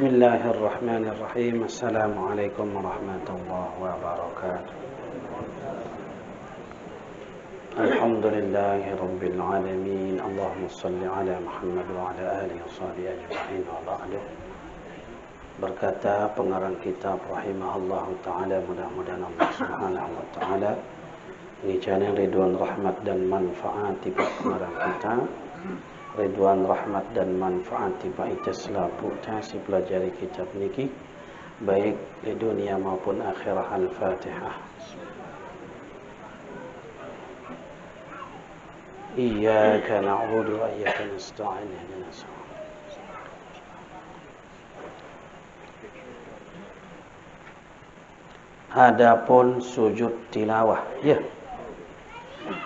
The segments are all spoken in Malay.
Bismillahirrahmanirrahim. Assalamualaikum warahmatullahi wabarakatuh. Alhamdulillahi rabbil alamin. Allahumma salli ala Muhammad wa ala alihi wa sahbihi ajma'in wa ba'du. Berkata pengarang kitab rahimahullahu ta'ala, mudah-mudahan Allah subhanahu wa ta'ala mengizinkan ridwan rahmat dan manfaat tiba pengarang kitab, ridwan rahmat dan manfaat tiba itu selalu si pelajari kitab niki baik di dunia maupun akhirat. Al-Fatihah. Iyyaka na'budu wa iyyaka nasta'in ihdinas siratal. Adapun sujud tilawah, ya.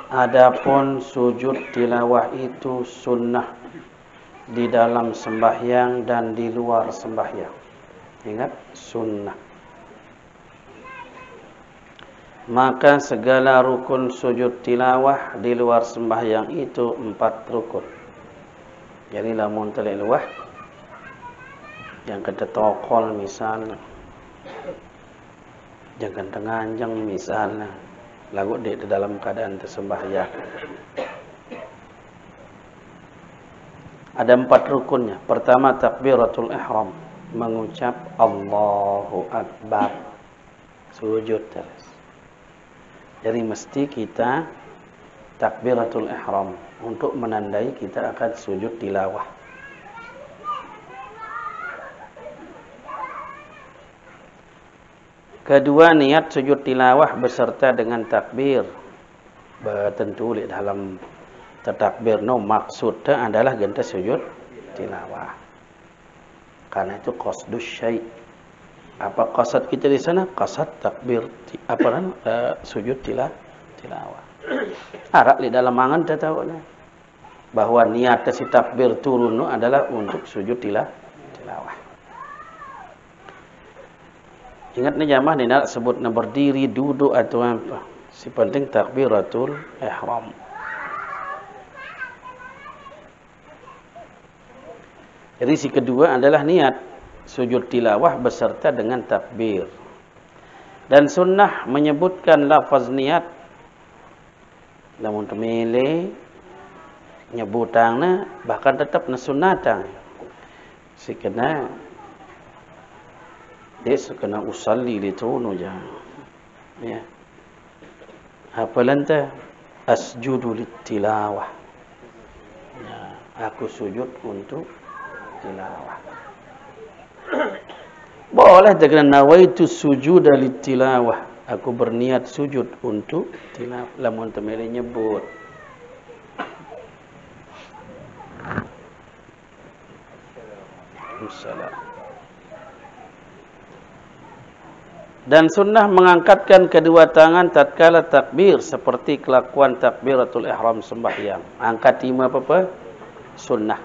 Adapun sujud tilawah itu sunnah di dalam sembahyang dan di luar sembahyang. Ingat, sunnah. Maka segala rukun sujud tilawah di luar sembahyang itu 4 rukun. Jadi lamun telik luah yang kata tokol misalnya, jangan tenganjang misalnya, lagu di dalam keadaan tersembahyang. Ada 4 rukunnya. Pertama, takbiratul ihram, mengucap Allahu Akbar, sujud terus. Jadi mesti kita takbiratul ihram untuk menandai kita akan sujud tilawah. Kedua, niat sujud tilawah beserta dengan takbir. Tentu di dalam takbir maksudnya adalah genta sujud tilawah. Karena itu qasdus syai'. Apa qasad kita di sana? Qasad takbir sujud tilawah. Arak di dalam angan kita tahu bahwa niat si takbir turun adalah untuk sujud tilawah. Ingat nih jamaah, ni nak sebut nak berdiri, duduk atau apa. Si penting takbiratul ihram. Jadi si kedua adalah niat sujud tilawah beserta dengan takbir. Dan sunnah menyebutkan lafaz niat. Namun temele nyebutangna bahkan tetap nasunatang. Si kena kena usalli litunu ja. Ya. Apalanta asjudu litilawah. Ya, aku sujud untuk tilawah. Boleh dengan nawaitu sujuda litilawah. Aku berniat sujud untuk tilawah. Lamun temele nyebut. Assalam. Dan sunnah mengangkatkan kedua tangan tatkala takbir seperti kelakuan takbiratul ihram sembahyang. Angkat 5 apa? Sunnah.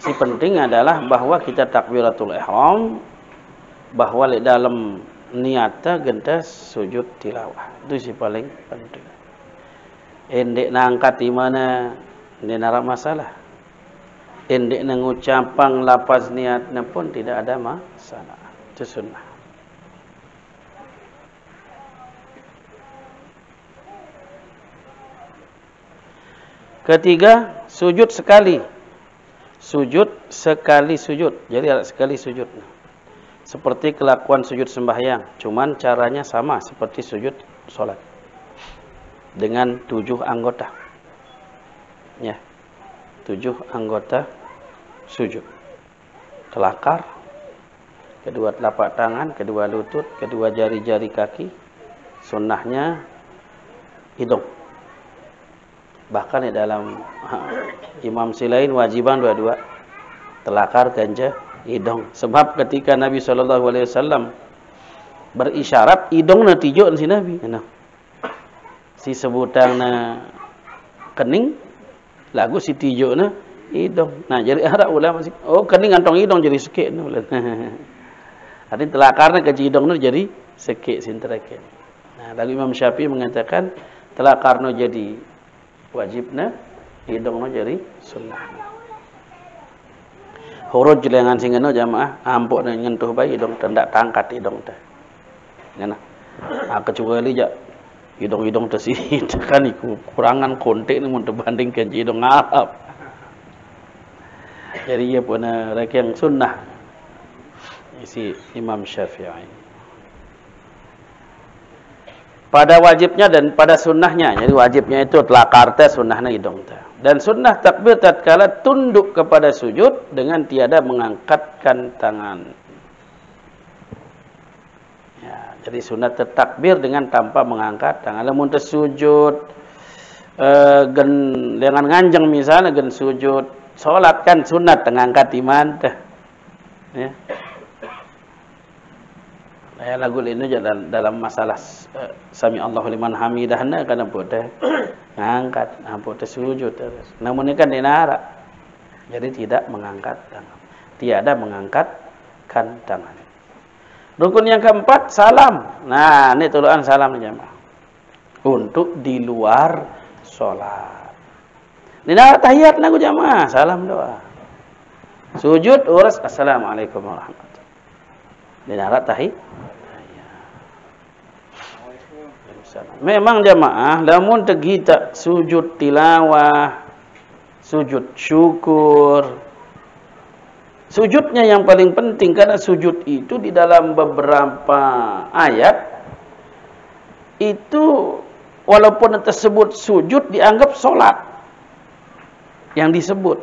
Si penting adalah bahwa kita takbiratul ihram, bahwa di dalam niatnya genta sujud tilawah. Itu si paling penting. Endek nangkat di mana ini nara masalah. Endek ngucapang lafaz niatnya pun tidak ada masalah. Itu sunnah. Ketiga, sujud sekali. Sujud sekali sujud. Jadi ada sekali sujud. Seperti kelakuan sujud sembahyang. Cuman caranya sama seperti sujud solat. Dengan 7 anggota. Ya. 7 anggota sujud. Kelakar. Kedua telapak tangan. Kedua lutut. Kedua jari-jari kaki. Sunnahnya hidung. Bahkan di dalam Imam Silain wajiban dua-dua. Telakar ganja hidung. Sebab ketika Nabi SAW berisyarat, hidung na tijuk si Nabi. Si sebutang na kening, lagu si tijuk na hidung. Nah, jadi ada ulama sih. Oh, kening antong hidung jadi sikit. Artinya telakar na kaji hidung na jadi sikit sinterakan. Nah, lalu Imam Syafi'i mengatakan telakar na jadi wajibna, hidungna jadi sunnah. Huruj lengan singeno jamaah, ampuk nyentuh bayi hidung tendak tangkat hidung teh. Ngana. Kecuali jak hidung-hidung teh sih kan iku kurangan kontek ni mun terbandingkan hidung Arab. Jadi ia pun rek yang sunnah. Isi Imam Syafi'i. Pada wajibnya dan pada sunnahnya. Jadi wajibnya itu telakar teh, sunnahnya hidung teh. Dan sunnah takbir tatkala tunduk kepada sujud dengan tiada mengangkatkan tangan. Ya, jadi sunnah takbir dengan tanpa mengangkat tangan. Lamun teu sujud dengan nganjeng misalnya gen sujud salat kan sunat ngangkat iman teh. Ya. Lagu ini dalam masalah sami Allahu liman hamidahna kana boleh ngangkat, boleh sujud terus. Namun ini kan dinara. Jadi tidak mengangkat tangan. Tiada mengangkatkan tangan. Rukun yang keempat salam. Nah, ini tuluan salam jemaah. Untuk di luar salat. Dinara tahiyat lagu jemaah, salam doa. Sujud urus assalamualaikum warahmatullahi. Dinara tahiyat. Memang jamaah lamun tegita sujud tilawah, sujud syukur. Sujudnya yang paling penting karena sujud itu di dalam beberapa ayat itu walaupun tersebut sujud dianggap salat yang disebut.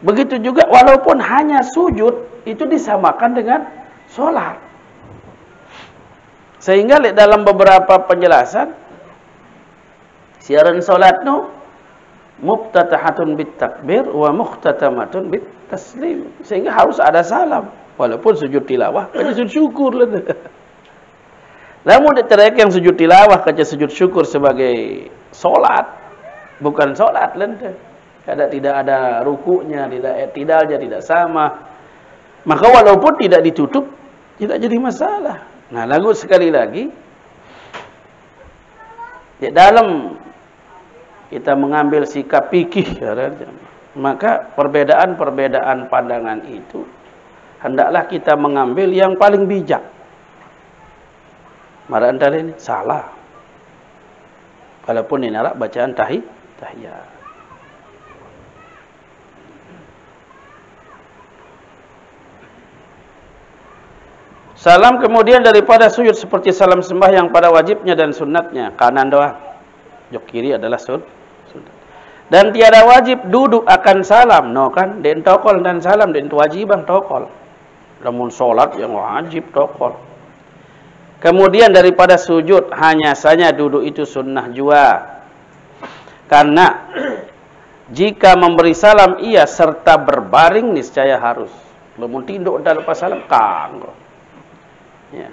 Begitu juga walaupun hanya sujud itu disamakan dengan salat. Sehingga dalam beberapa penjelasan siaran salat nu muftatahatun bit takbir wa muhtatamatun bit taslim. Sehingga harus ada salam walaupun sujud tilawah kaca sujud syukur lah. Namun diterek yang sujud tilawah kaca sujud syukur sebagai salat bukan salat lah. Tidak ada rukunya, tidak i'tidalnya, tidak sama. Maka walaupun tidak ditutup tidak jadi masalah. Nah, lagu sekali lagi di dalam kita mengambil sikap fikih, maka perbedaan-perbedaan pandangan itu hendaklah kita mengambil yang paling bijak. Mara antara ini salah. Walaupun ini narak bacaan tahiyat. Salam kemudian daripada sujud seperti salam sembahyang pada wajibnya dan sunatnya. Kanan doang. Jok kiri adalah sunat. Dan tiada wajib duduk akan salam. No kan? Den tokol dan salam. Den wajiban tokol. Namun solat yang wajib tokol. Kemudian daripada sujud hanya saja duduk itu sunnah jua. Karena jika memberi salam ia serta berbaring niscaya harus. Namun tinduk dan lepas salam kanggo. Ya.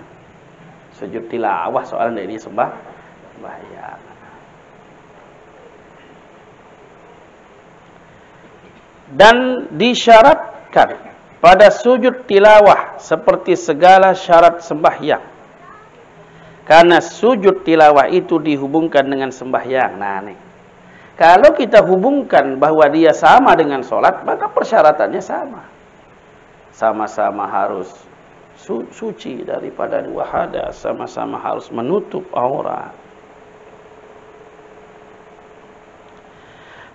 Sujud tilawah soalnya ini sembahyang. Dan disyaratkan pada sujud tilawah seperti segala syarat sembahyang. Karena sujud tilawah itu dihubungkan dengan sembahyang. Nah, nih. Kalau kita hubungkan bahwa dia sama dengan sholat, maka persyaratannya sama. Sama-sama harus suci daripada dua hadas, sama-sama harus menutup aurat.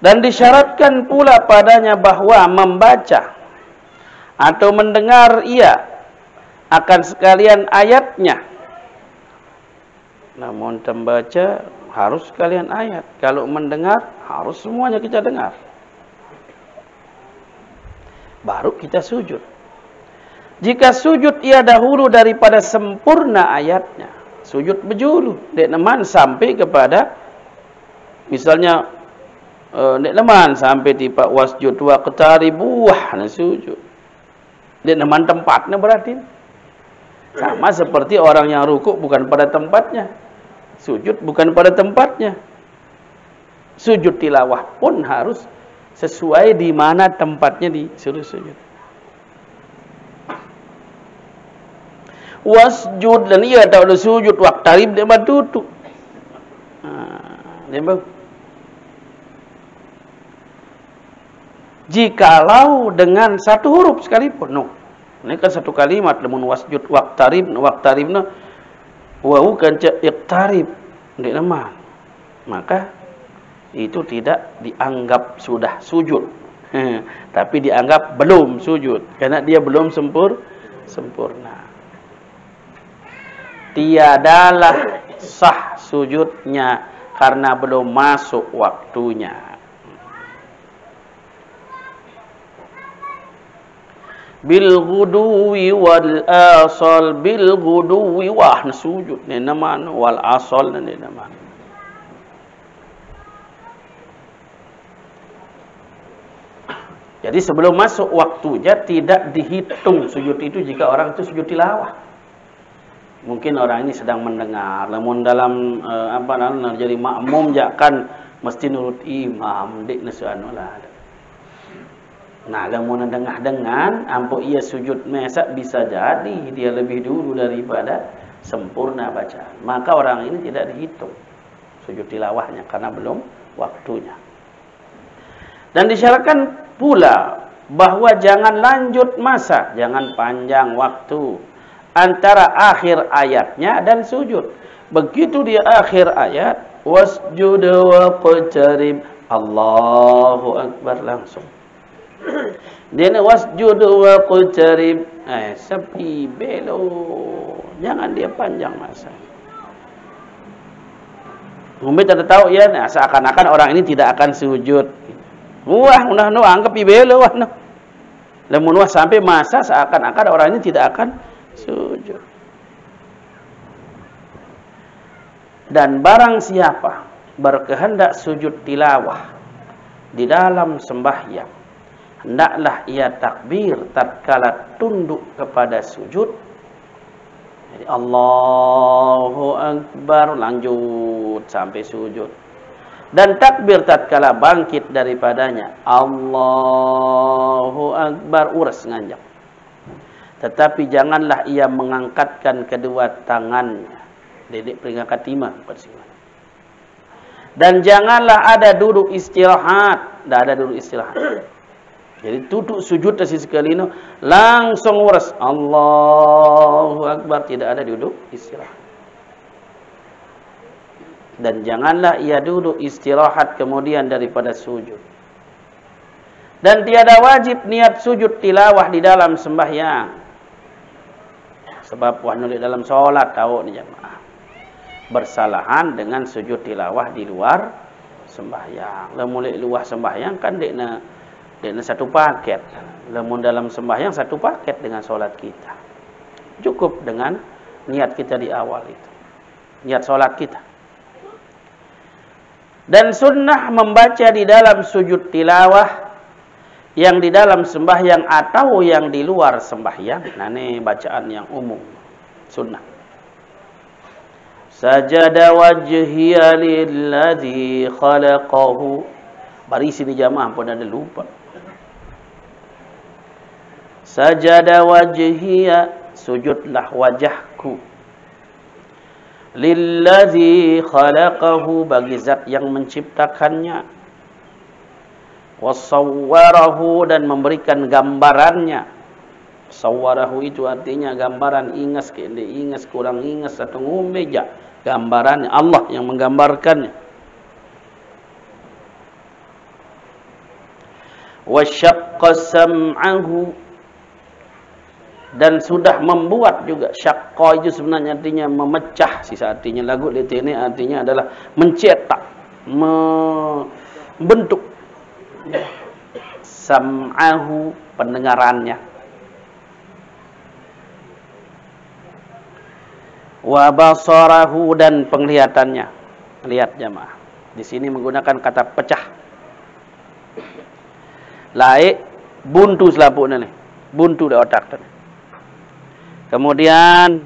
Dan disyaratkan pula padanya bahwa membaca atau mendengar ia akan sekalian ayatnya. Namun membaca harus sekalian ayat. Kalau mendengar harus semuanya kita dengar. Baru kita sujud. Jika sujud ia dahulu daripada sempurna ayatnya, sujud berjulu, dek neman sampai kepada, misalnya, dek neman sampai tiba wasjud wa qtaribuh, nah sujud. Dek neman tempatnya berarti. Sama seperti orang yang rukuk bukan pada tempatnya, sujud bukan pada tempatnya. Sujud tilawah pun harus sesuai di mana tempatnya disuruh sujud. Wasjud dan ia tak ada sujud waqtarib dia batutu. Dia Jikalau dengan satu huruf sekalipun. No. Ini kan satu kalimat. Lamun wasjud waqtaribna wau kan iqtarib. Ndik nama. Maka itu tidak dianggap sudah sujud. Tapi dianggap belum sujud. Karena dia belum sempurna. Tiadalah sah sujudnya karena belum masuk waktunya. Bil ghuduwi wal asal, bil ghuduwi wah sujud ni nama wal asal ni nama. Jadi sebelum masuk waktunya tidak dihitung sujud itu jika orang itu sujud tilawah. Mungkin orang ini sedang mendengar, namun dalam jadi makmum kan mesti nurut imam dik nasuanulah. Nah, lamun dengar dengan ampun ia sujud mesak bisa jadi dia lebih dulu daripada sempurna bacaan. Maka orang ini tidak dihitung sujud tilawahnya karena belum waktunya. Dan disyaratkan pula bahwa jangan lanjut masa, jangan panjang waktu antara akhir ayatnya dan sujud. Begitu dia akhir ayat, wasjud waqtarib, Allahu Akbar langsung. Dia ni wasjud waqtarib, sepi belok. Jangan dia panjang masa. Mungkin tak tahu ya, seakan-akan orang ini tidak akan sujud. Wah, anggap ibelo wah no. Lamun wah sampai masa seakan-akan orang ini tidak akan sujud. Dan barang siapa berkehendak sujud tilawah di dalam sembahyang, hendaklah ia takbir tatkala tunduk kepada sujud. Jadi Allahu Akbar lanjut sampai sujud. Dan takbir tatkala bangkit daripadanya, Allahu Akbar uras nganjak. Tetapi janganlah ia mengangkatkan kedua tangannya. Dedek peringkat timah. Dan janganlah ada duduk istirahat. Tidak ada duduk istirahat. Jadi duduk sujud sekali ini langsung uras Allahu Akbar. Tidak ada duduk istirahat. Dan janganlah ia duduk istirahat kemudian daripada sujud. Dan tiada wajib niat sujud tilawah di dalam sembahyang. Sebab wah nulis dalam solat tahu ni jemaah. Bersalahan dengan sujud tilawah di luar sembahyang. Lamun luar sembahyang kan dekna satu paket. Lamun dalam sembahyang satu paket dengan solat kita. Cukup dengan niat kita di awal itu. Niat solat kita. Dan sunnah membaca di dalam sujud tilawah yang di dalam sembahyang atau yang di luar sembahyang. Nah ini bacaan yang umum. Sunnah. Sajada wajhiya lilladzi khalaqahu. Barisi di jamaah pun ada lupa. Sajada wajhiya, sujudlah wajahku. Lilladzi khalaqahu, bagi zat yang menciptakannya. Wasawwarahu, dan memberikan gambarannya. Sawwarahu itu artinya gambaran, ingas ke ingas kurang ingas atau ngumeja. Gambarannya Allah yang menggambarkannya. Wasyaqqa sam'ahu, dan sudah membuat juga. Syaqqa itu sebenarnya artinya memecah, sisa artinya lagu ini artinya adalah mencetak, membentuk. Sam'ahu, pendengarannya. Wa basarahu, dan penglihatannya. Lihat jemaah. Di sini menggunakan kata pecah. Laik buntu selapuknya nih. Buntu di otak tadi. Kemudian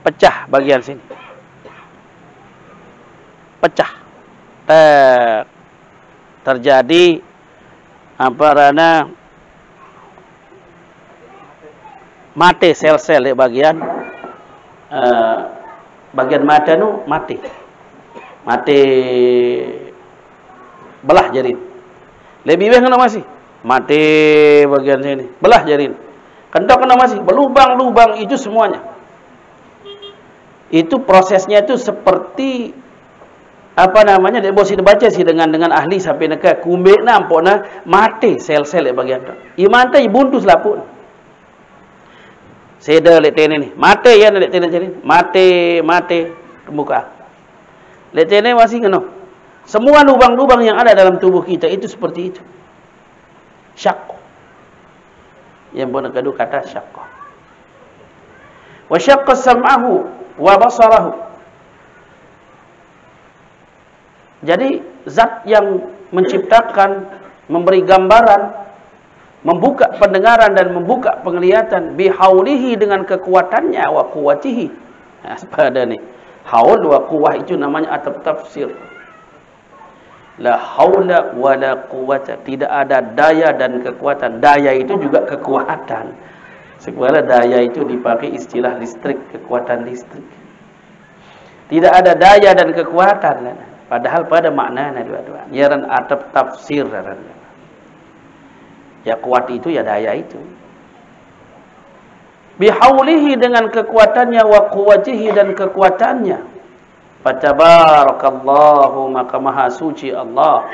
pecah bagian sini. Pecah. Terjadi mati sel-sel di bagian mata nu mati. Mati belah jadi. Lebih baik mana masih? Mati bagian sini. Belah jari ini. Kentok kena masih. Berlubang-lubang itu semuanya. Itu prosesnya itu seperti apa namanya, dia boleh baca sih dengan ahli sampai nak kumbek nampakna mati sel-sel bagian tu. I mantai buntu selaput. Seda letene ni. Mati ya letene jadi. Mati muka. Letene masih kena. Semua lubang-lubang yang ada dalam tubuh kita itu seperti itu. Syaqq. Yang pun kedua kata syaqq. Wa syaqqa sam'ahu wa basarahu. Jadi zat yang menciptakan, memberi gambaran, membuka pendengaran dan membuka penglihatan bihaulihi dengan kekuatannya wa quwwatihi. Pada ni. Haul wa quwwah itu namanya atap tafsir. La haula wa la quwwata. Tidak ada daya dan kekuatan. Daya itu juga kekuatan. Segala daya itu dipakai istilah listrik, kekuatan listrik. Tidak ada daya dan kekuatan. Padahal pada maknanya dua-dua. Nyaran atap tafsir. Ya kuat itu ya daya itu. Bihaulihi dengan kekuatannya wa quwwatihi dan kekuatannya. Fatabarakallahu maka maha suci Allah.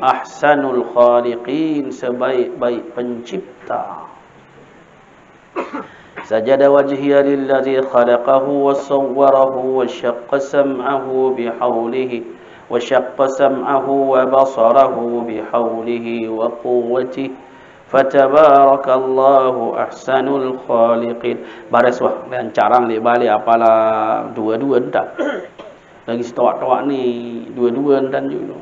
Ahsanul khaliqin sebaik-baik pencipta. Sajada wajhiya lillazi khalaqahu wa sawwarahu wa syaqqa sam'ahu bihaulihi. وشق سمعه وبصره بحوله وقوته فتبارك الله أحسن الخالقين. Baris wah dan carang li balik apalah dua-dua entak. Lagi setawak-tawak ni dua-dua entan juga.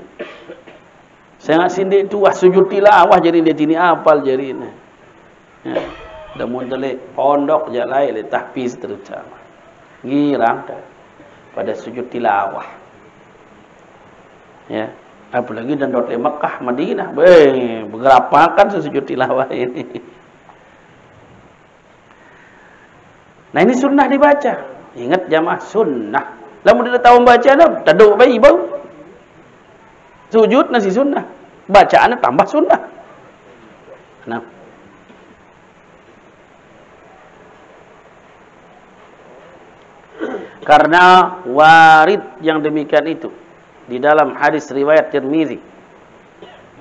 Saya nak sindik tu wah sujud tilawah jadi dia tini apal jadi ni. Ya. Dah mun telik pondok je lain le tahfiz terutama. Girang dah pada sujud tilawah. Ya, apalagi dan dot Mekah, Madinah, bergerapakan sesujud tilawah ini. Nah ini sunnah dibaca. Ingat jamaah sunnah. Lalu dia tahu baca dah, taduk bayi bau. Sujud nasi sunnah. Bacaan tambah sunnah. Nah. Karena warid yang demikian itu di dalam hadis riwayat Tirmizi,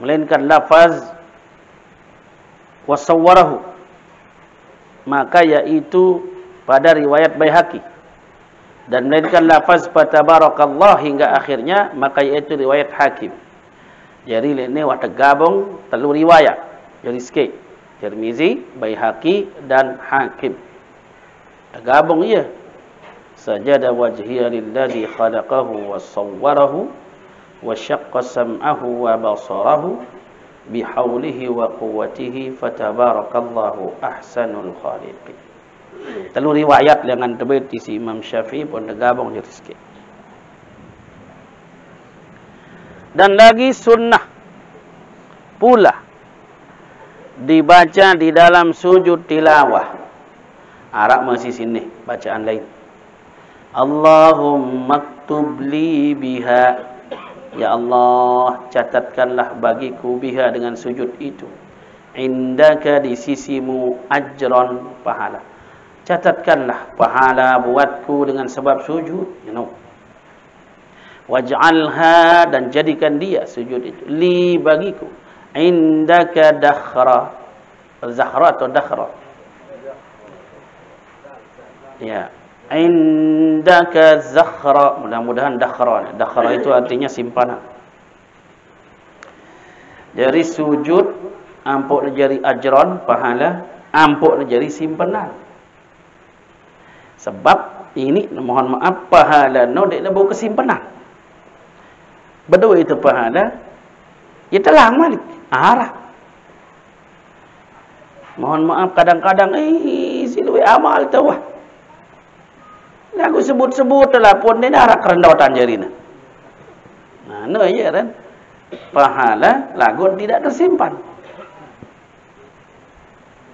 melainkan lafaz wasawwarahu, maka yaitu pada riwayat Baihaqi, dan melainkan lafaz fatabarakallah hingga akhirnya, maka yaitu riwayat Hakim. Jadi ini wadah gabung telu riwayat jadi sikit, Tirmizi, Baihaqi dan Hakim gabung ia. Sajada wajhiya lillazi khalaqahu wa sawwarahu wa syaqqa sam'ahu wa basarahu bihaulihi wa quwwatihi fatabarakallahu ahsanul khaliqin. Telu riwayat dengan terbit si Imam Syafi'i pun tergabung jadi sikit. Dan lagi sunnah pula dibaca di dalam sujud tilawah. Arab masih sini bacaan lain. Allahumma aktub li biha. Ya Allah, catatkanlah bagiku biha dengan sujud itu. Indaka di sisimu ajran pahala. Catatkanlah pahala buatku dengan sebab sujud. Waj'alha dan jadikan dia sujud itu li bagiku. Indaka dakhra. Zakhra atau dakhra? Ya. Indaka zakhra, mudah-mudahan dakhra. Dakhra itu artinya simpanan. Dari sujud ampuk jadi ajran pahala, ampuk jadi simpanan. Sebab ini mohon maaf pahala no dia bawa kesimpanan. Berdua itu pahala, ia telang malik arah. Mohon maaf kadang-kadang silui amal tu wah. Aku sebut-sebut telepon ni dah kerendotan jari ni. Nah, no ya kan. Pahala lagun tidak tersimpan.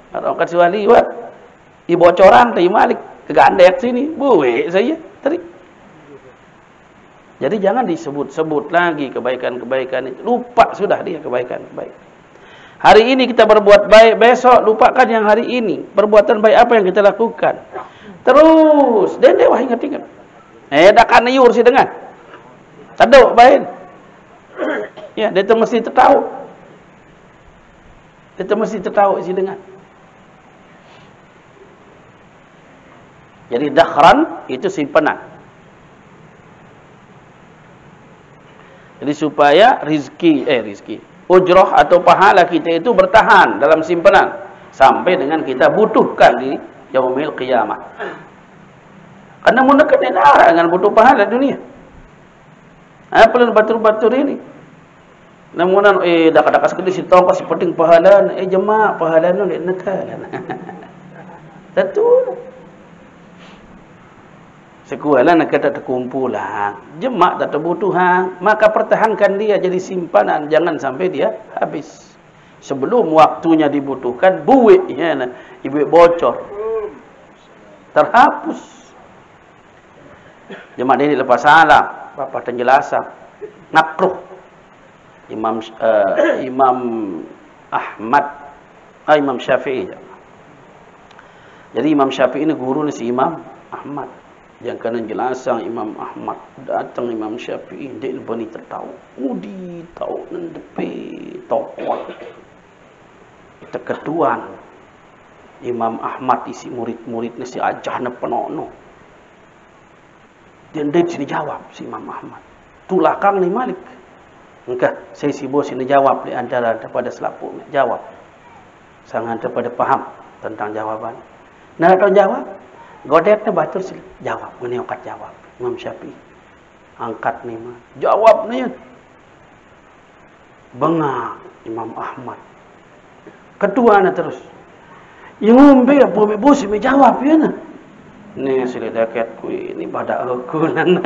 Kalau kecuali buat bocoran terima malik kegandek sini, buik saya tarik. Jadi jangan disebut-sebut lagi kebaikan-kebaikan itu. Lupa sudah dia kebaikan-kebaikan. Hari ini kita berbuat baik, besok lupakan yang hari ini. Perbuatan baik apa yang kita lakukan. Terus, dia wah ingat-ingat. Dah kan iur si dengar. Taduk baik. Ya, dia tu mesti tertahu. Dia tu mesti tertahu si dengar. Jadi dakhran itu simpanan. Jadi supaya rizki, ujrah atau pahala kita itu bertahan dalam simpanan sampai dengan kita butuhkan di yaumil qiyamah. Karena mendekat darah dengan butuh pahala dunia. Apa batur-batur ini? Namun dak sekali si tahu si penting pahala, jemaah pahala nu nekal. Tentu. Sekualan nak kata terkumpulan, jemaah tak terbutuhan, maka pertahankan dia jadi simpanan, jangan sampai dia habis. Sebelum waktunya dibutuhkan, buik ya, ibu bocor, terhapus. Jemaah ini lepas salam, apa penjelasan, nakruh. Imam Ahmad, Imam Syafi'i. Jadi Imam Syafi'i ini guru ni si Imam Ahmad. Yang kena jelasan Imam Ahmad, datang Imam Syafi'i, dia lebih tertahu. Mudi tahu nendepi tokoh. Terketuan Imam Ahmad isi murid-muridnya si ajahna penono. Dan dia sini jawab si Imam Ahmad. Tulakang ni Malik. Engkau saya si bos ini jawab di antara daripada selaput jawab. Sangat daripada faham tentang jawaban. Nah, tahu jawab. Godetnya batur sila. Jawab. Ini angkat jawab. Imam Syafi'i. Angkat ni mah. Jawab ni. Bengak Imam Ahmad. Kedua na terus. Yang ngombe apa bos ini jawab ya na. Ni sila daket ku ini pada aku nan.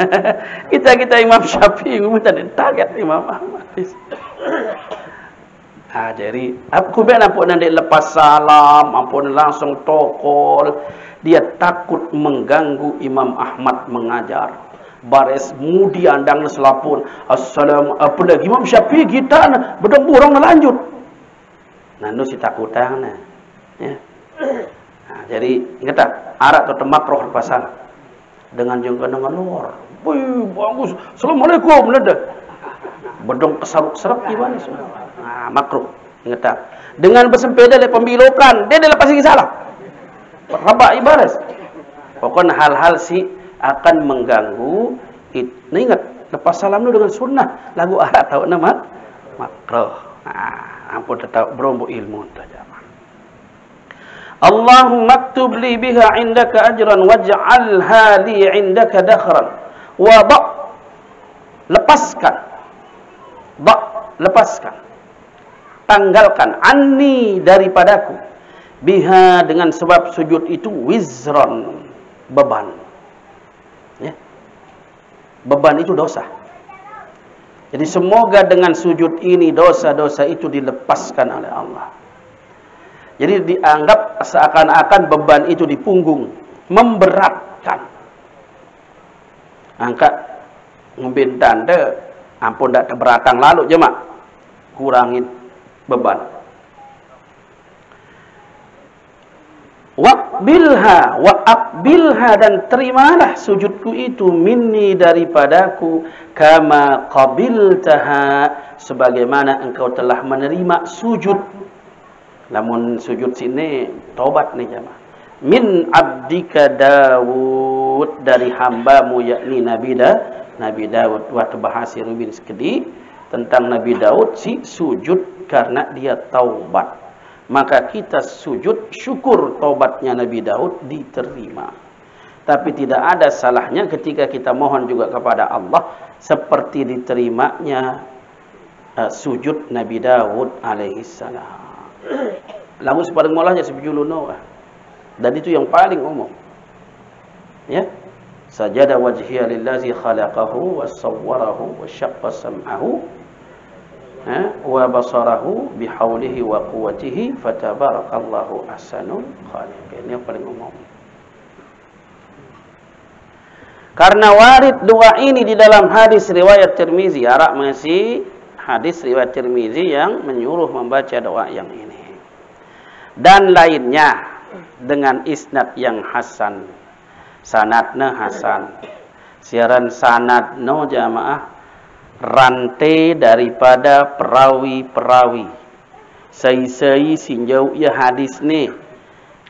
Kita Imam Syafi'i ngomong tadi target Imam Ahmad. Jadi aku ben ampun nanti lepas salam, ampun langsung tokol. Dia takut mengganggu Imam Ahmad mengajar. Baris mudi andang selapun. Assalamualaikum. Apa lagi Imam Syafi'i kita bedong burung lanjut. Nandu si takutang na. Ya. Jadi ingat tak arak atau temak roh lepas salam. Dengan jengka dengan luar. Wih, bagus. Assalamualaikum nada. Bedong keserap-serap gimana semua. Makruh. Ingat tak? Dengan bersempeda dari pembilokan, dia lepas lagi salah. Rabak ibarat. Pokoknya hal-hal si akan mengganggu. Nah, ingat, lepas salam itu dengan sunnah. Lagu Arab tahu nama makruh. Ampun tahu berombo ilmu saja. Allahumma aktub li biha indaka ajran waj'alha li indaka dakhran. Wa lepaskan. Lepaskan. Tanggalkan anni daripadaku biha dengan sebab sujud itu wizron beban. Ya. Beban itu dosa. Jadi semoga dengan sujud ini dosa-dosa itu dilepaskan oleh Allah. Jadi dianggap seakan-akan beban itu di punggung, memberatkan. Angkat ngumbin tanda ampun dak terberatang lalu jemaah. Kurangin beban. Waqbilha dan terimalah sujudku itu minni daripadaku kama qabiltaha sebagaimana engkau telah menerima sujud. Namun sujud sini taubat nih jemaah. Min abdika Daud dari hambamu yakni Nabi Daud. Waktu bahas Rubin sekedi tentang Nabi Daud si sujud karena dia taubat. Maka kita sujud syukur taubatnya Nabi Daud diterima. Tapi tidak ada salahnya ketika kita mohon juga kepada Allah seperti diterimanya sujud Nabi Daud alaihissalam. Lalu sepadan mulanya sebujuluno. Dan itu yang paling umum. Ya. Sajada wajhiya lillazi khalaqahu wa sawwarahu wa syaqqa sam'ahu wa basarahu bihaulihi wa quwwatihi fatabarakallahu ahsanul khaliqin. Ini yang paling umum. Karena warid doa ini di dalam hadis riwayat Tirmizi, arak masih hadis riwayat Tirmizi yang menyuruh membaca doa yang ini. Dan lainnya dengan isnad yang hasan. Sanadna hasan. Siaran sanadno jamaah rantai daripada perawi-perawi. Sai-sai sinjau ya hadis ni.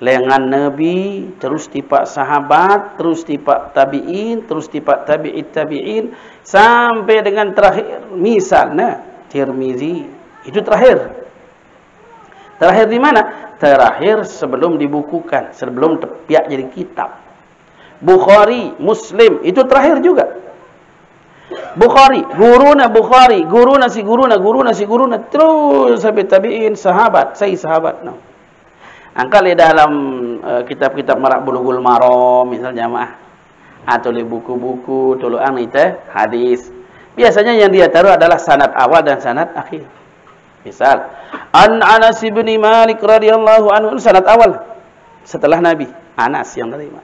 Lengan Nabi, terus tipak sahabat, terus tipak tabi'in, terus tipak tabi'in, sampai dengan terakhir. Misalnya, Tirmizi. Itu terakhir. Terakhir di mana? Terakhir sebelum dibukukan, sebelum tepiak jadi kitab. Bukhari, Muslim, itu terakhir juga. Bukhari, guruna si guruna, terus sampai tabi'in, sahabat, sahabat. No. Angkal di dalam kitab-kitab Marak Bulughul Maram misalnya jamaah, atau di buku-buku tuluang itu hadis. Biasanya yang dia taruh adalah sanad awal dan sanad akhir. Misal, An Anas bin Malik radhiyallahu anhu, sanad awal setelah Nabi, Anas yang terima.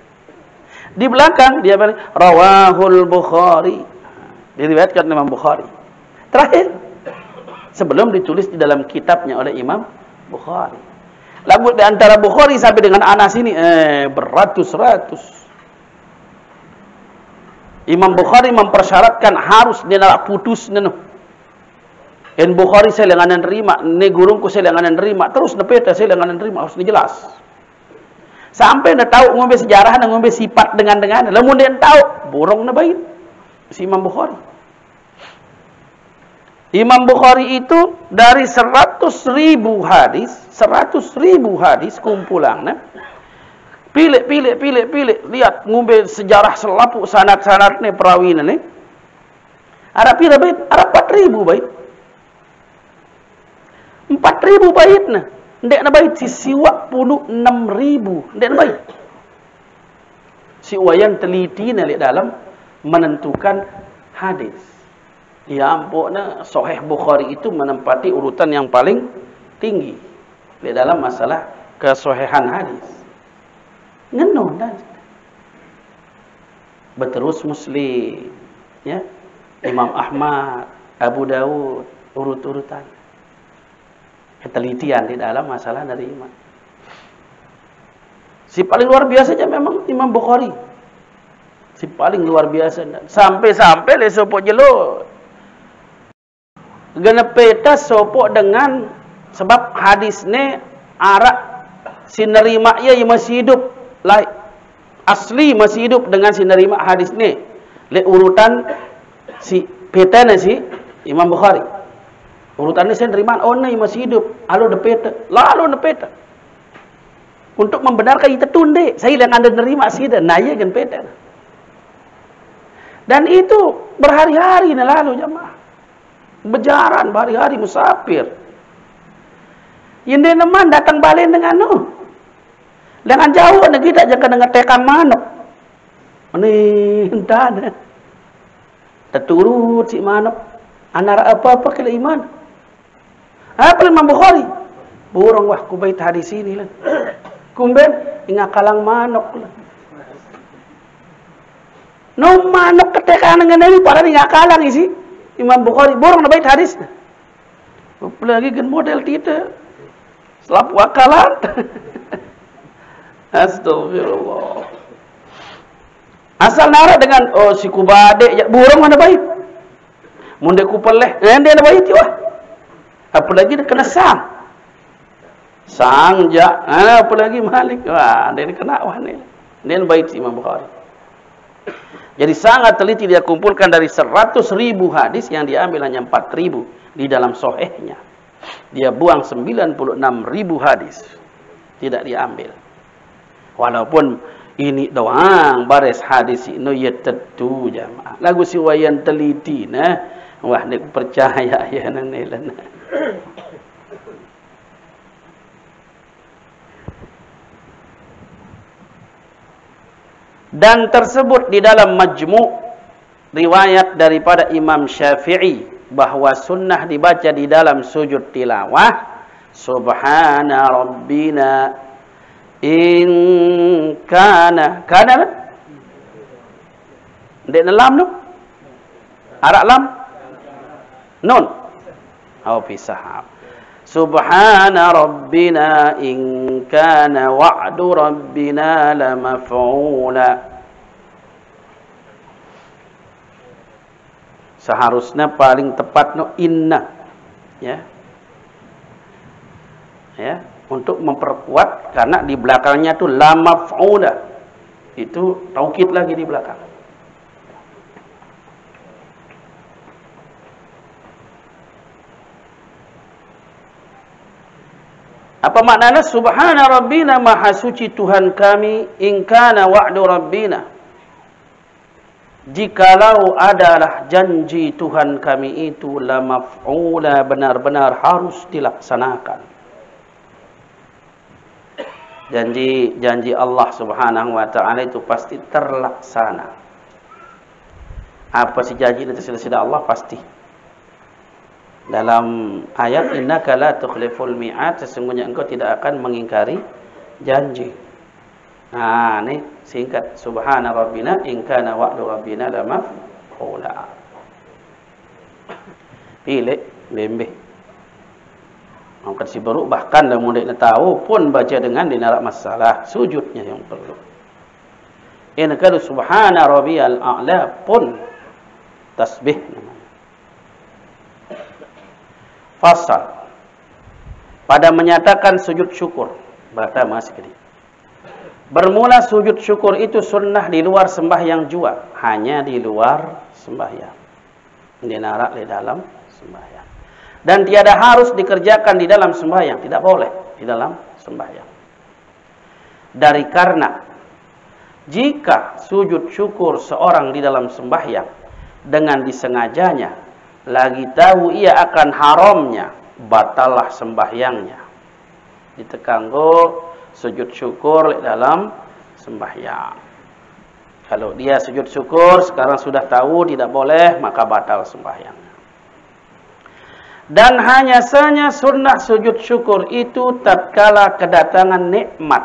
Di belakang dia balik rawahul Bukhari. Diriwayatkan Imam Bukhari. Terakhir sebelum ditulis di dalam kitabnya oleh Imam Bukhari. Lagu di antara Bukhari sampai dengan Anas ini beratus-ratus. Imam Bukhari mempersyaratkan harus dia nak putus neno. En Bukhari saya lenganan terima, ne gurungku saya lenganan terima, terus nepeta saya lenganan terima, harus dijelas. Sampai dia tahu ngombe sejarah dan ngombe sifat dengan lamun dia tahu borong na baik si Imam Bukhari. Imam Bukhari itu dari 100.000 hadis kumpulan. Pilih. Lihat ngumbe sejarah selapuk sanad-sanad ni perawi ni. Ada pira bait? Ada 4.000 bait. 4.000 bait na. Ndek na bait si siwa 6.000. Ndek na bait. Si wayan teliti na dalam menentukan hadis. Ya ampun, Sahih Bukhari itu menempati urutan yang paling tinggi di dalam masalah kesahihan hadis. Ngenon dah. Berterus Muslim, ya. Imam Ahmad, Abu Dawud, urut-urutan. Ketelitian di dalam masalah dari iman. Si paling luar biasa aja memang Imam Bukhari. Si paling luar biasa. Sampai-sampai le sopo jelo. Genepeta sopo dengan sebab hadis ni arak si nerima ia yang masih hidup like asli masih hidup dengan si nerima hadis ni le urutan si peta ni si Imam Bukhari urutan ni saya nerima ni masih hidup lalu nepeta untuk membenarkan itu tunde saya yang anda nerima sih dan naya gen peta dan itu berhari-hari na lalu jamaah berjaran berhari-hari musafir. Yang dia neman datang balik dengan dengan jauh negeri tak jangan dengan tekan manuk. Ini entah ada. Terturut si manuk. Anak apa-apa kena iman. Apa Imam Bukhari? Burung wah kubait hadis ini lah. Kumben ingat kalang manuk lah. No manuk ketekan dengan ini pada ingat kalang isi. Imam Bukhari borong na bait hadis. Lagi kan model tidak. Selap wakalan. Astagfirullah. Asal nara dengan si kubade borong mana bait. Munde kupeleh, dia na bait yo. Apalagi dia kena sang. Sangja, apalagi Malik. Wah, dia kena wah ni. Dia bait Imam Bukhari. Jadi sangat teliti dia kumpulkan dari 100.000 hadis yang diambil hanya 4.000 di dalam sahihnya. Dia buang 96.000 hadis. Tidak diambil. Walaupun ini doang baris hadis ini ya tentu jamaah. Lagu si wayan teliti nah. Wah ni percaya ya nanelana. Dan tersebut di dalam majmu' riwayat daripada Imam Syafi'i bahwa sunnah dibaca di dalam sujud tilawah subhana rabbina in kana ndek lam no arak lam nun atau fi sahab. Subhana rabbina in kana wa'du rabbina lamaf'ula. Seharusnya paling tepat inna, ya. Ya, untuk memperkuat karena di belakangnya tuh la maf'ula. Itu taukid lagi di belakang. Apa maknanya subhana rabbina, maha suci Tuhan kami, in kana wa'du rabbina, jikalau adalah janji Tuhan kami itu la maf'ula, benar-benar harus dilaksanakan. Janji Allah Subhanahu wa taala itu pasti terlaksana. Apa sih janji itu sudah Allah pasti. Dalam ayat innaka la tukhliful mi'ad, sesungguhnya engkau tidak akan mengingkari janji. Nah, ini singkat subhana rabbina in kana wa'du rabbina la maf'ula. Pilih bembe. Maka si baru bahkan dah mudah tahu pun baca dengan dinarak masalah sujudnya yang perlu. In kana subhana rabbiyal a'la pun tasbih namanya. Fasal pada menyatakan sujud syukur. Baca masih gini. Bermula sujud syukur itu sunnah di luar sembahyang jua, hanya di luar sembahyang. Dinarak di dalam sembahyang. Dan tiada harus dikerjakan di dalam sembahyang, tidak boleh di dalam sembahyang. Dari karena jika sujud syukur seorang di dalam sembahyang dengan disengajanya, lagi tahu ia akan haramnya, batallah sembahyangnya. Ditekanggo sujud syukur di dalam sembahyang. Kalau dia sujud syukur sekarang sudah tahu tidak boleh, maka batal sembahyangnya. Dan hanya saja sunnah sujud syukur itu tatkala kedatangan nikmat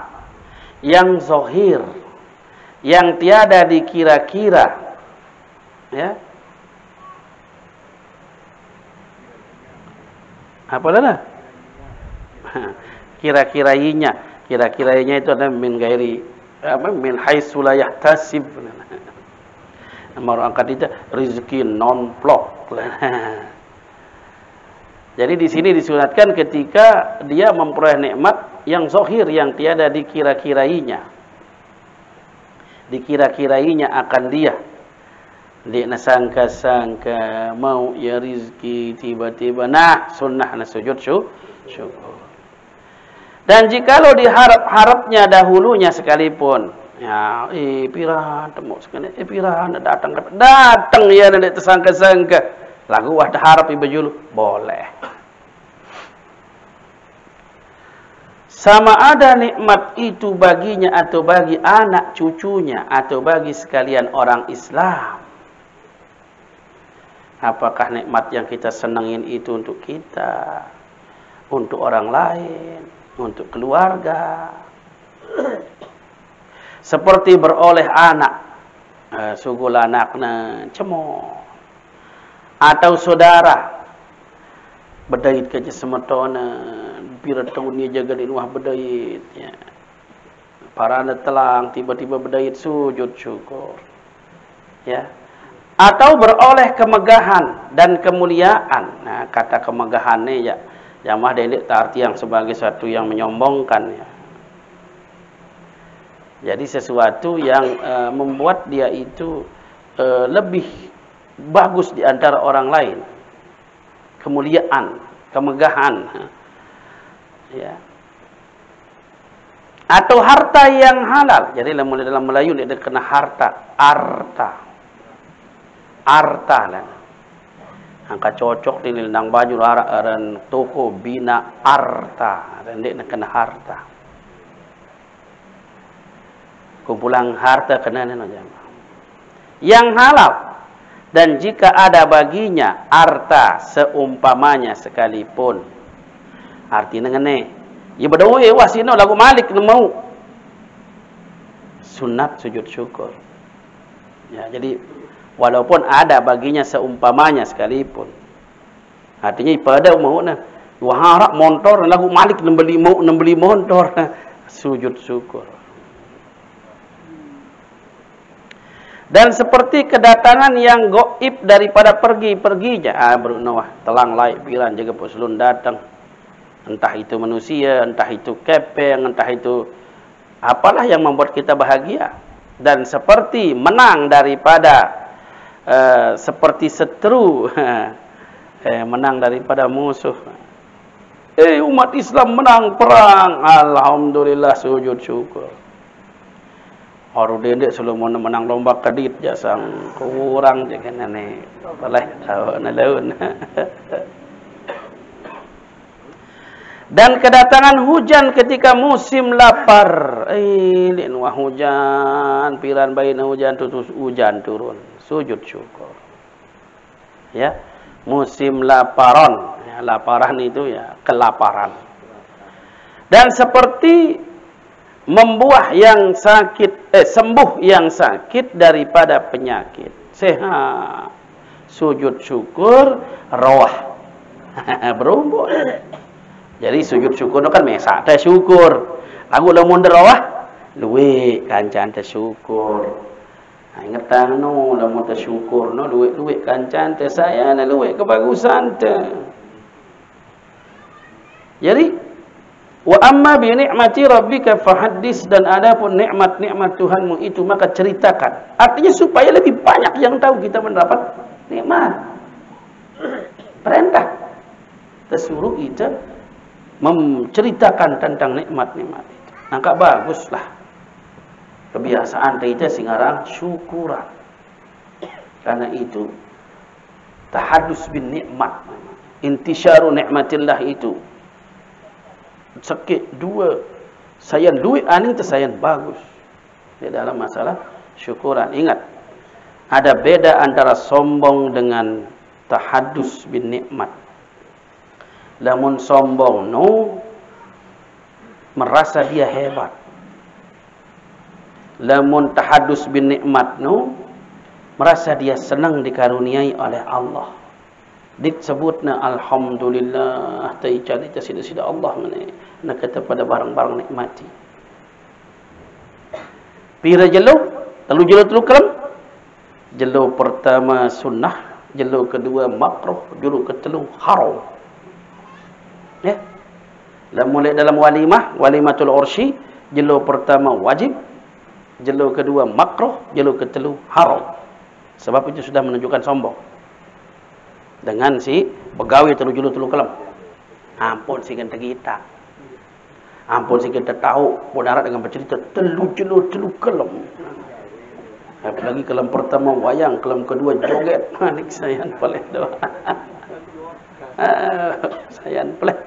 yang zahir, yang tiada dikira-kira, ya. Apa lana? Kira-kirainya itu ada min gairi apa min haitsu la yahtasib. Nomor angkat itu rezeki non plok. Jadi di sini disunatkan ketika dia memperoleh nikmat yang zahir, yang tiada dikira-kirainya. Dikira-kirainya akan dia. Dia sangka-sangka mau ya rizki tiba-tiba. Nah, sunnah sujud syukur. Dan jikalau diharap-harapnya dahulunya sekalipun, ya, pirahan temu sekali, pirahan datang ya tidak tersangka-sangka. Lagu ada harap ibajulu boleh. Sama ada nikmat itu baginya atau bagi anak cucunya atau bagi sekalian orang Islam. Apakah nikmat yang kita senangin itu untuk kita, untuk orang lain, untuk keluarga? Seperti beroleh anak, sugul anakna cemooh. Atau saudara berdait kerja semetona pira tahun ni jaga di rumah berdait ya. Para anak telang tiba-tiba berdait sujud syukur ya. Atau beroleh kemegahan dan kemuliaan. Nah, kata kemegahan ni ya jamah delik arti yang sebagai satu yang menyombongkan ya. Jadi sesuatu yang membuat dia itu lebih bagus di antara orang lain. Kemuliaan, kemegahan. Ya. Atau harta yang halal. Jadi dalam Melayu dia kena harta, arta. Arta lah. Angka cocok di nang baju aran toko bina arta. Dan dia kena harta. Kumpulan harta kena yang halal. Dan jika ada baginya harta seumpamanya sekalipun. Artinya ngene. Ya berdoa wasino lagu Malik mau. Sunat sujud syukur. Ya, jadi walaupun ada baginya seumpamanya sekalipun. Artinya ibadah mau na. Wah harap motor lagu malik nembeli motor. Sujud syukur. Dan seperti kedatangan yang gaib daripada pergi-perginya. Berunawah telang laik pikiran jaga pusulun datang. Entah itu manusia, entah itu kepeng, entah itu apalah yang membuat kita bahagia. Dan seperti menang daripada seperti seteru menang daripada musuh. Umat Islam menang perang, alhamdulillah sujud syukur. Haru dendek selalu menang lomba kedit jasang kurang je kan ni. Boleh tahu laun. Dan kedatangan hujan ketika musim lapar. Lin wah hujan, piran bayin hujan tutus hujan turun. Sujud syukur. Ya, musim laparan. Ya, laparan itu ya kelaparan. Dan seperti membuah yang sakit, sembuh yang sakit daripada penyakit. Sehat. Sujud syukur, rawah. Berumur. Jadi sujud syukur itu kan mesak teh syukur. Lagu lamun derawah, luwe kancan teh syukur. Ingat tanu lamun teh syukur no luwe kancan teh saya na luwe kebagusan teh. Jadi wa amma bi ni'mati rabbika fahaddis, dan adapun nikmat-nikmat Tuhanmu itu maka ceritakan. Artinya supaya lebih banyak yang tahu kita mendapat nikmat. Perintah tersuruh kita menceritakan tentang nikmat-nikmat itu. Maka baguslah kebiasaan kita sekarang syukuran. Karena itu tahadus bin nikmat, intisyaru nikmatillah itu sakit dua sayan duit aning tersayan bagus di dalam masalah syukuran. Ingat, ada beda antara sombong dengan tahadus bin nikmat. Lamun sombong no merasa dia hebat. Lamun tahadus bin nikmat no merasa dia senang dikaruniai oleh Allah. Disebutna alhamdulillah taicari tasida Allah nak kata pada barang-barang nikmati. Pira jelo, lalu jelo telu kalam. Jelo pertama sunnah, jelo kedua makruh, jelo ketelu haram. Ya. Mulai dalam walimatul ursyi, jelo pertama wajib, jelo kedua makruh, jelo ketelu haram. Sebab itu sudah menunjukkan sombong. Dengan si pegawai telu kelam. Ampun si kita kita. Ampun si kita tahu mudarat dengan bercerita telu kelam. Apalagi kelam pertama wayang, kelam kedua joget. Manik sayang peleh doa. Sayang peleh.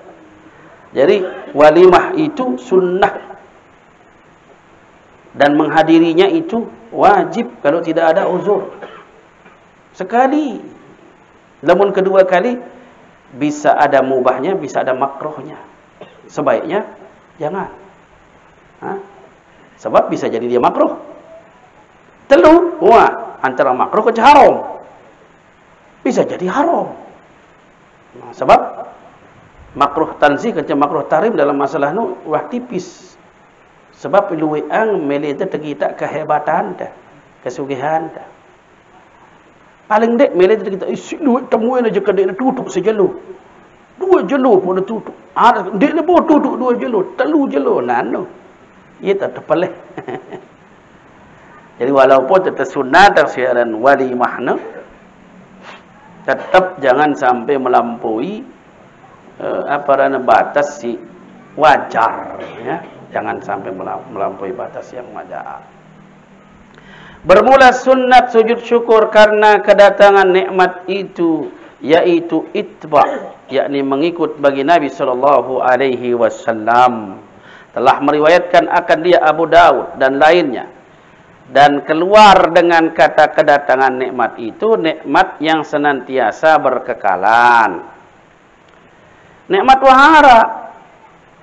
Jadi walimah itu sunnah dan menghadirinya itu wajib kalau tidak ada uzur. Sekali, namun kedua kali bisa ada mubahnya, bisa ada makruhnya. Sebaiknya jangan. Sebab bisa jadi dia makruh. Telu, antara makruh ke haram. Bisa jadi haram. Sebab makruh tanzih ke makruh tarim dalam masalah nu wah tipis. Sebab luweang melete tegita kehebatan dah, kesugihan dah. Paling dek melete tegita isi luwe temuin aja kedek tutup sejelo. Dua jelo pun tutup. Dek le pun tutup dua jelo, telu jelo nano. Ia tak terpeleh. Jadi walaupun tetap sunat siaran walimah no, tetap jangan sampai melampaui batas si wajar, ya. Jangan sampai melampaui batas yang wajar. Bermula sunnat sujud syukur karena kedatangan nikmat itu, yaitu itba, yakni mengikut bagi Nabi sallallahu alaihi wasallam. Telah meriwayatkan akan dia Abu Daud dan lainnya. Dan keluar dengan kata kedatangan nikmat itu nikmat yang senantiasa berkekalan. Nikmat wahara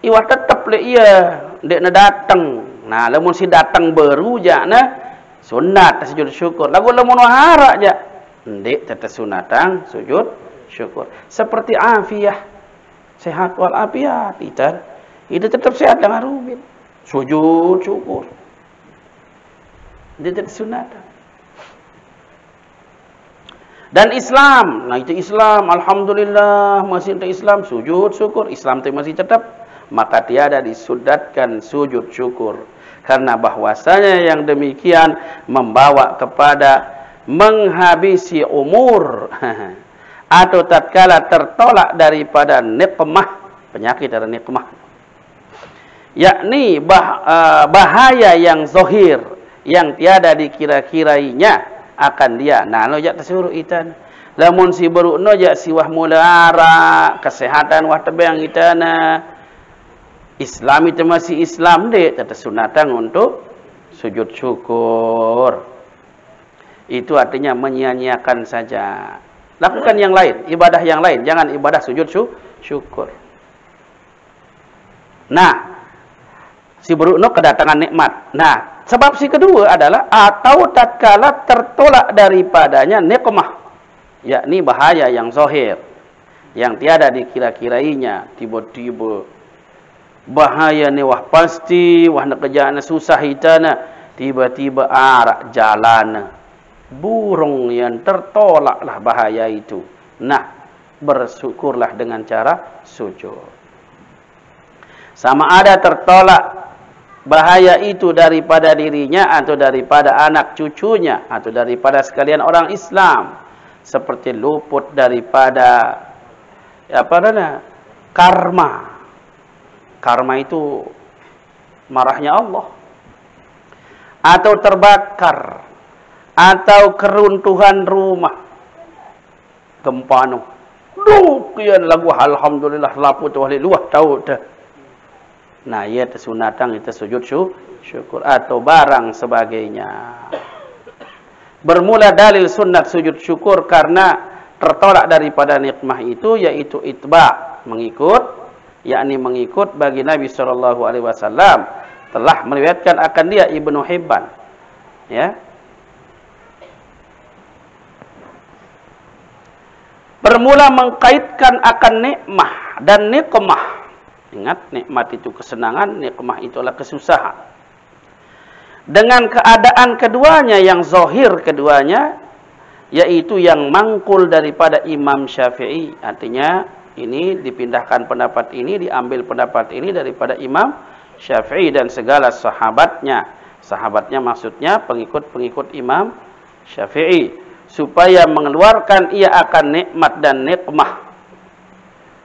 iwah tetap le iya dek na datang. Nah, lamun si datang baru ja na sunat sujud syukur. Lagu lamun wahara ja ndek tetap sunatang sujud syukur. Seperti afiyah, sehat walafiat, itu tetap sehat dengan rubin. Sujud syukur. Dia jadi sunatan. Dan Islam, nah itu Islam, alhamdulillah masih ada Islam, sujud syukur. Islam itu masih tetap, maka tiada disudatkan sujud syukur. Karena bahwasanya yang demikian membawa kepada menghabisi umur atau tatkala tertolak daripada nikmah, penyakit dari nikmah, yakni bahaya yang zahir yang tiada dikira-kirainya akan dia. Nah, no jak tersuruh itan. Lamun si baru no jak si wah mulara kesehatan wah tebang itana. Islam itu masih Islam deh, tetap sunatan untuk sujud syukur. Itu artinya menyia-nyiakan saja. Lakukan yang lain, ibadah yang lain, jangan ibadah sujud syukur. Nah, si berukno kedatangan nikmat. Nah, sebab si kedua adalah atau tatkala tertolak daripadanya nikmah, yakni bahaya yang zahir, yang tiada dikira-kirainya, tiba-tiba bahaya ni wah pasti, wah nak kerjaan susah hitana, tiba-tiba arak jalan, burung yang tertolaklah bahaya itu. Nah, bersyukurlah dengan cara sujud. Sama ada tertolak bahaya itu daripada dirinya atau daripada anak cucunya atau daripada sekalian orang Islam, seperti luput daripada karma. Karma itu marahnya Allah, atau terbakar, atau keruntuhan rumah, gempa nu, kian lagu alhamdulillah laput wali luah tahu dah. Nah, ia tersunatang itu sujud syukur atau barang sebagainya. Bermula dalil sunat sujud syukur karena tertolak daripada nikmah itu, yaitu itba, mengikut, yakni mengikut bagi Nabi SAW telah meriwayatkan akan dia Ibnu Hibban, ya. Bermula mengkaitkan akan nikmah dan nikmah. Ingat, nikmat itu kesenangan, nikmah itulah kesusahan. Dengan keadaan keduanya yang zahir keduanya, yaitu yang mangkul daripada Imam Syafi'i. Artinya ini dipindahkan pendapat ini, diambil pendapat ini daripada Imam Syafi'i dan segala sahabatnya. Sahabatnya maksudnya pengikut-pengikut Imam Syafi'i. Supaya mengeluarkan ia akan nikmat dan nikmah.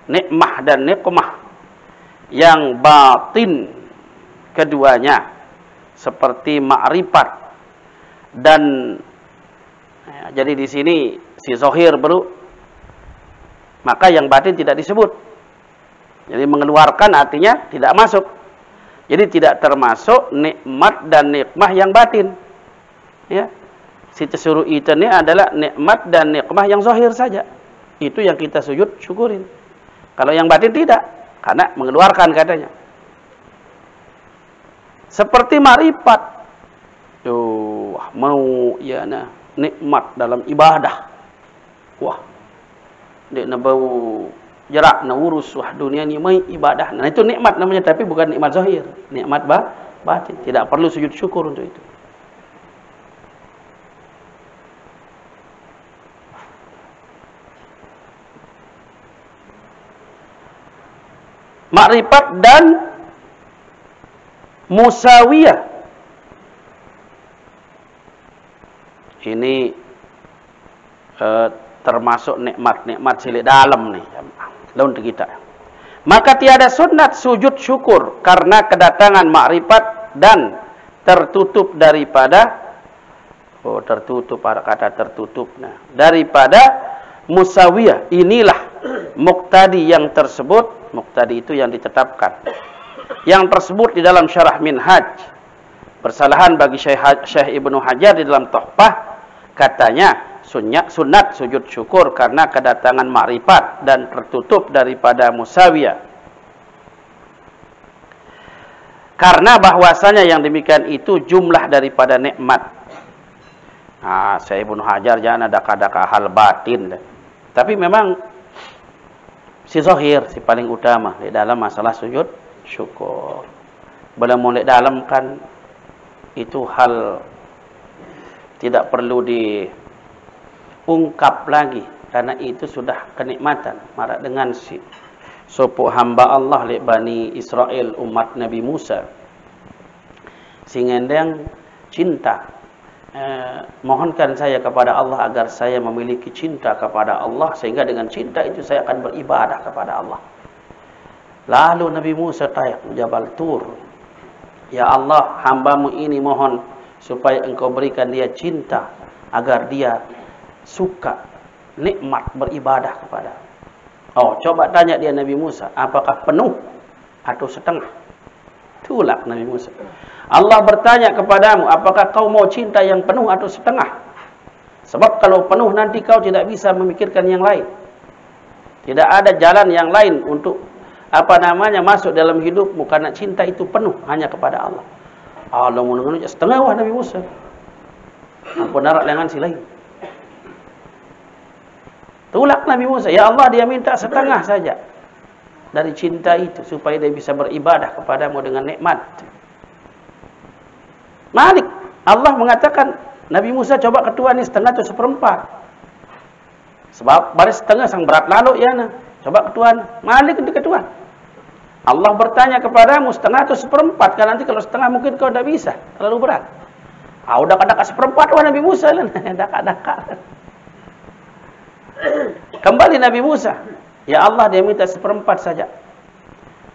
Nikmah dan nikmah yang batin keduanya. Seperti ma'rifat. Dan jadi di sini si zahir baru, maka yang batin tidak disebut. Jadi mengeluarkan artinya tidak masuk. Jadi tidak termasuk nikmat dan nikmah yang batin. Ya. Si tersuruh itu ini adalah nikmat dan nikmah yang zahir saja. Itu yang kita sujud syukurin. Kalau yang batin tidak, karena mengeluarkan katanya. Seperti marifat. Tuh, mau ya nah, nikmat dalam ibadah. Wah. Dia nak bau jerak, nak urus wah dunia ni mai ibadah. Nah itu nikmat namanya, tapi bukan nikmat zahir, nikmat batin. Tidak perlu sujud syukur untuk itu. Makrifat dan musawiyah. Ini termasuk nikmat silik dalam nih, laun kita. Maka tiada sunat sujud syukur karena kedatangan makrifat dan tertutup daripada tertutup, ada kata tertutup, nah daripada musawiyah. Inilah muqtadi yang tersebut. Muqtadi itu yang ditetapkan, yang tersebut di dalam syarah Minhaj. Persalahan bagi Syekh Ibnu Hajar di dalam Tuhfah, katanya sunat sujud syukur karena kedatangan makrifat dan tertutup daripada musawiyah. Karena bahwasanya yang demikian itu jumlah daripada nikmat. Nah, Syekh Ibnu Hajar jangan ada hal batin. Tapi memang Si zahir, si paling utama di dalam masalah sujud syukur. Bila mau di dalam kan itu hal tidak perlu diungkap lagi, karena itu sudah kenikmatan. Marak dengan si sopok hamba Allah li Bani Israel, umat Nabi Musa, singendeng cinta. Mohonkan saya kepada Allah agar saya memiliki cinta kepada Allah, sehingga dengan cinta itu saya akan beribadah kepada Allah. Lalu Nabi Musa tanya Jabal Tur, ya Allah, hambamu ini mohon supaya engkau berikan dia cinta agar dia suka nikmat beribadah kepada. Oh, coba tanya dia Nabi Musa, apakah penuh atau setengah? Tulak Nabi Musa. Allah bertanya kepadamu, apakah kau mau cinta yang penuh atau setengah? Sebab kalau penuh nanti kau tidak bisa memikirkan yang lain. Tidak ada jalan yang lain untuk masuk dalam hidupmu, karena cinta itu penuh hanya kepada Allah. Allah menunggu setengah wah Nabi Musa. Apa narak lengan si lain. Tulak Nabi Musa, ya Allah, dia minta setengah saja dari cinta itu supaya dia bisa beribadah kepadamu dengan nikmat. Malik, Allah mengatakan Nabi Musa coba ketuan ini setengah atau seperempat. Sebab baris setengah sang berat lalu ya nah. Coba ketuan, Malik itu ketuan. Allah bertanya kepadamu setengah atau seperempat, karena nanti kalau setengah mungkin kau tidak bisa, terlalu berat. Udah kadang seperempat wah Nabi Musa lah, dak. Kembali Nabi Musa, ya Allah, dia minta seperempat saja.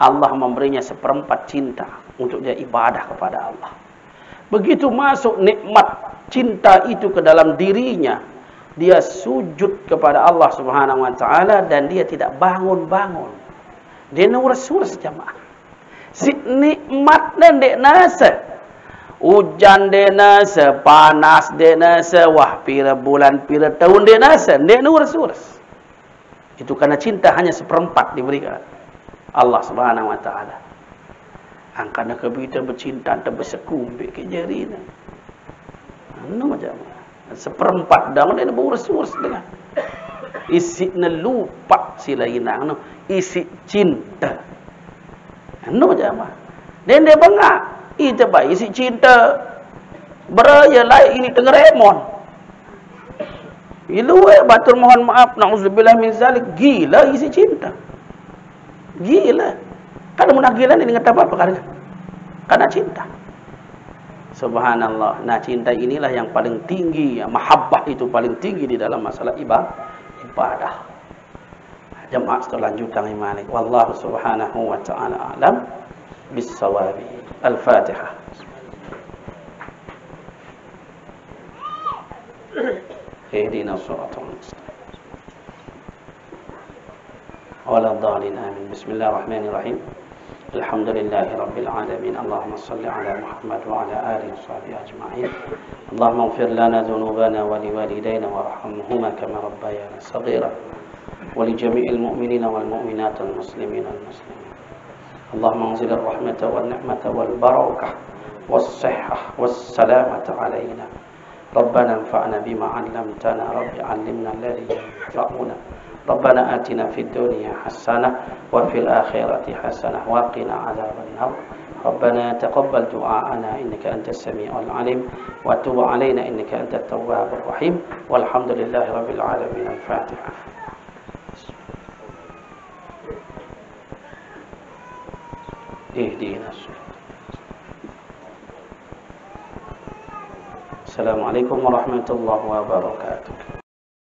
Allah memberinya seperempat cinta untuk dia ibadah kepada Allah. Begitu masuk nikmat cinta itu ke dalam dirinya, dia sujud kepada Allah Subhanahu wa taala dan dia tidak bangun-bangun. Dia nurus jamaah. Si nikmat dan dek nasa. Hujan dek nasa, panas dek nasa, wah pira bulan pira tahun dek nasa, dek nurus. Itu karena cinta hanya seperempat diberikan Allah Subhanahu wa taala. Angkana kebita bercinta dan bersekumbi ke jari ni. Ano macam seperempat dah mana berurus dengan isi lupa sila inang no isi cinta. Ano macam dan dia bangga itu baik isi cinta beraya lai ini tengah remon. Ilu batur mohon maaf, nauzubillah min zalik, gila isi cinta. Gila. Kalau munah gila ni ingat apa karena cinta. Subhanallah. Nah, cinta inilah yang paling tinggi, mahabbah itu paling tinggi di dalam masalah ibadah. Jemaah selanjutnya Malik. Wallahu subhanahu wa ta'ala alam bis-shawabi. Al-Fatihah. Ihdinas siratal mustaqim. Wala dhalin amin. Bismillahirrahmanirrahim. Alhamdulillahi rabbil alamin. Allahumma salli ala Muhammad wa ala alihi wa sahbihi ajma'in. Allahumma ighfir lana dhunubana wa liwalidayna warhamhuma kama rabbayana saghira wa li jami'il mu'minina wal mu'minati wal muslimina wal muslimin. Allahumma anzil ar-rahmata wal ni'mata wal barakah was sihhah was salamata alayna. Rabbana anfa'na bima 'allamtana, rabbi 'allimna alladhi yanfa'una. ربنا آتنا في الدنيا حسنة وفي الآخرة حسنة وقنا عذاب النار ربنا تقبل دعاءنا إنك أنت السميع العليم وتب علينا إنك أنت التواب الرحيم والحمد لله رب العالمين. الفاتحة. اهدنا الصراط. السلام عليكم ورحمة الله وبركاته.